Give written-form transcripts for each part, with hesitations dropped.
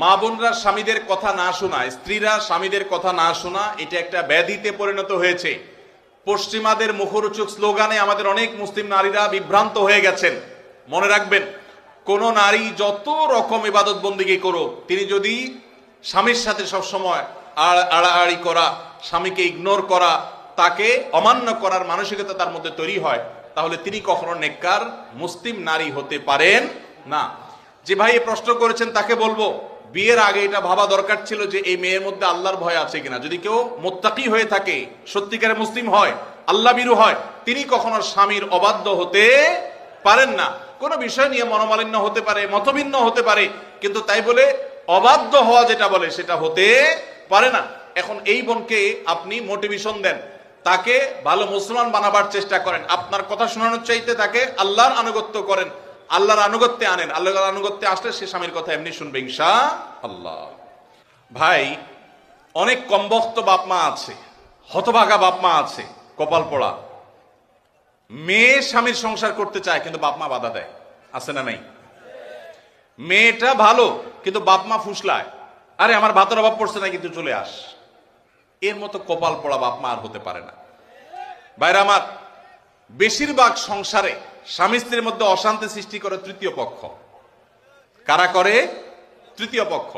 মা বোনরা স্বামীদের কথা না শোনা, স্ত্রীরা স্বামীদের কথা না শোনা, এটা একটা ব্যাধিতে পরিণত হয়েছে। পশ্চিমাদের মুখরোচক স্লোগানে আমাদের অনেক মুসলিম নারীরা বিভ্রান্ত হয়ে গেছেন। মনে রাখবেন, কোন নারী যত রকম ইবাদত বন্দেগী করুক, তিনি যদি স্বামীর সাথে সবসময় আড়াআড়ি করা, স্বামীকে ইগনোর করা, তাকে অমান্য করার মানসিকতা তার মধ্যে তৈরি হয়, তাহলে তিনি কখনো নেককার মুসলিম নারী হতে পারেন না। যে ভাই এই প্রশ্ন করেছেন তাকে বলবো, বিয়ের আগে এটা ভাবা দরকার ছিল যে এই মেয়ের মধ্যে আল্লাহর ভয় আছে কিনা। যদি কেউ মুত্তাকি হয়ে থাকে, সত্যিকারের মুসলিম হয়, আল্লাহ ভীরু হয়, তিনি কখনো স্বামীর অবাধ্য হতে পারেন না। কোনো বিষয় নিয়ে মনোমালিন্য হতে পারে, মতভিন্ন হতে পারে, কিন্তু তাই বলে অবাধ্য হওয়া যেটা বলে সেটা হতে পারে না। এখন এই বোনকে আপনি মোটিভেশন দেন, তাকে ভালো মুসলমান বানাবার চেষ্টা করেন। আপনার কথা শোনানোর চাইতে তাকে আল্লাহর আনুগত্য করেন, আল্লাহর আনুগত্যে আনেন। আল্লাহর আনুগত্যে আসলে সে স্বামীর কথা এমনি শুনবে ইনশাআল্লাহ। ভাই, অনেক কমবক্ত বাপ মা আছে, হতভাগা বাপ মা আছে, কপাল পোড়া। মেয়ে স্বামীর সংসার করতে চায় কিন্তু বাপ মা বাধা দেয়, আছে না নাই? মেয়েটা ভালো কিন্তু বাপ মা ফুসলায়, আরে আমার ভাতের অভাব পড়ছে না কিন্তু চলে আস। এর মতো কপাল পোড়া বাপ মা আর হতে পারে না। বাইরে আমার, বেশিরভাগ সংসারে স্বামী স্ত্রীর মধ্যে অশান্তি সৃষ্টি করে তৃতীয় পক্ষ। কারা করে? তৃতীয় পক্ষ।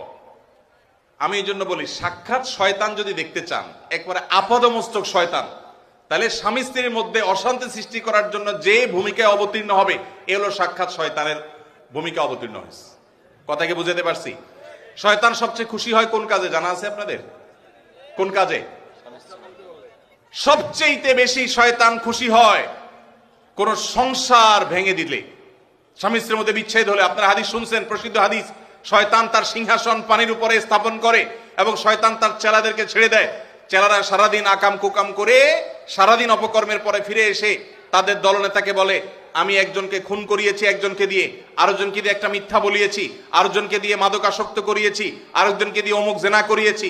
আমি এই জন্য বলি, সাক্ষাৎ শয়তান যদি দেখতে চান, একবারে আপাদমস্তক শয়তান, তাহলে স্বামী স্ত্রীর মধ্যে অশান্তি সৃষ্টি করার জন্য যে ভূমিকায় অবতীর্ণ হবে, এ হলো সাক্ষাৎ শয়তানের ভূমিকা অবতীর্ণ হয়েছে। কথাকে বুঝাতে পারছি? শয়তান সবচেয়ে খুশি হয় কোন কাজে জানা আছে আপনাদের? কোন কাজে সবচেয়ে বেশি শয়তান খুশি হয়? কোন সংসার ভেঙে দিলে, স্বামী স্ত্রীর মধ্যে বিচ্ছেদ হলে। আপনারা হাদিস শুনছেন, প্রসিদ্ধ হাদিস, শয়তান তার সিংহাসন পানির উপরে স্থাপন করে এবং শয়তান তার চেলাদেরকে ছেড়ে দেয়। চেলারা সারাদিন আকাম কুকাম করে, সারাদিন অপকর্মের পরে ফিরে এসে তাদের দলনেতাকে বলে, আমি একজনকে খুন করিয়েছি, একজনকে দিয়ে, আরেকজনকে দিয়ে একটা মিথ্যা বলিয়েছি, আরেকজনকে দিয়ে মাদকাসক্ত করিয়েছি, আরেকজনকে দিয়ে অমুক জেনা করিয়েছি।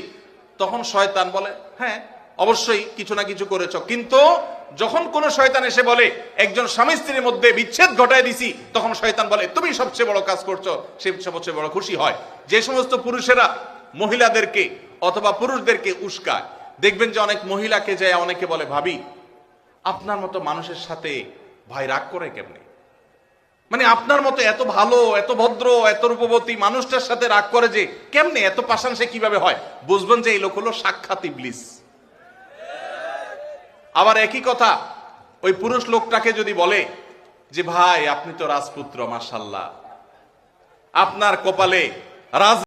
তখন শয়তান বলে, হ্যাঁ অবশ্যই কিছু না কিছু করেছ। কিন্তু যখন কোন শয়তান এসে বলে একজন স্বামী স্ত্রীর মধ্যে বিচ্ছেদ ঘটায় দিছি, তখন শয়তান বলে তুমি সবচেয়ে বড় কাজ করছো। সে সবচেয়ে বড় খুশি হয়। যে সমস্ত পুরুষেরা মহিলাদেরকে অথবা পুরুষদেরকে উস্কায়, দেখবেন যে অনেক মহিলাকে যায় অনেকে বলে, ভাবি আপনার মতো মানুষের সাথে ভাই রাগ করে কেমনে? মানে আপনার মতো এত ভালো, এত ভদ্র, এত রূপবতী মানুষটার সাথে রাগ করে যে কেমনে? এত পাষাণ সে কিভাবে হয়? বুঝবেন যে এই লোক হলো সাক্ষাৎ ইবলিস। আবার একই কথা ওই পুরুষ লোকটাকে যদি বলে যে ভাই আপনি তো রাজপুত্র, মাশাআল্লাহ, আপনার কপালে রাজ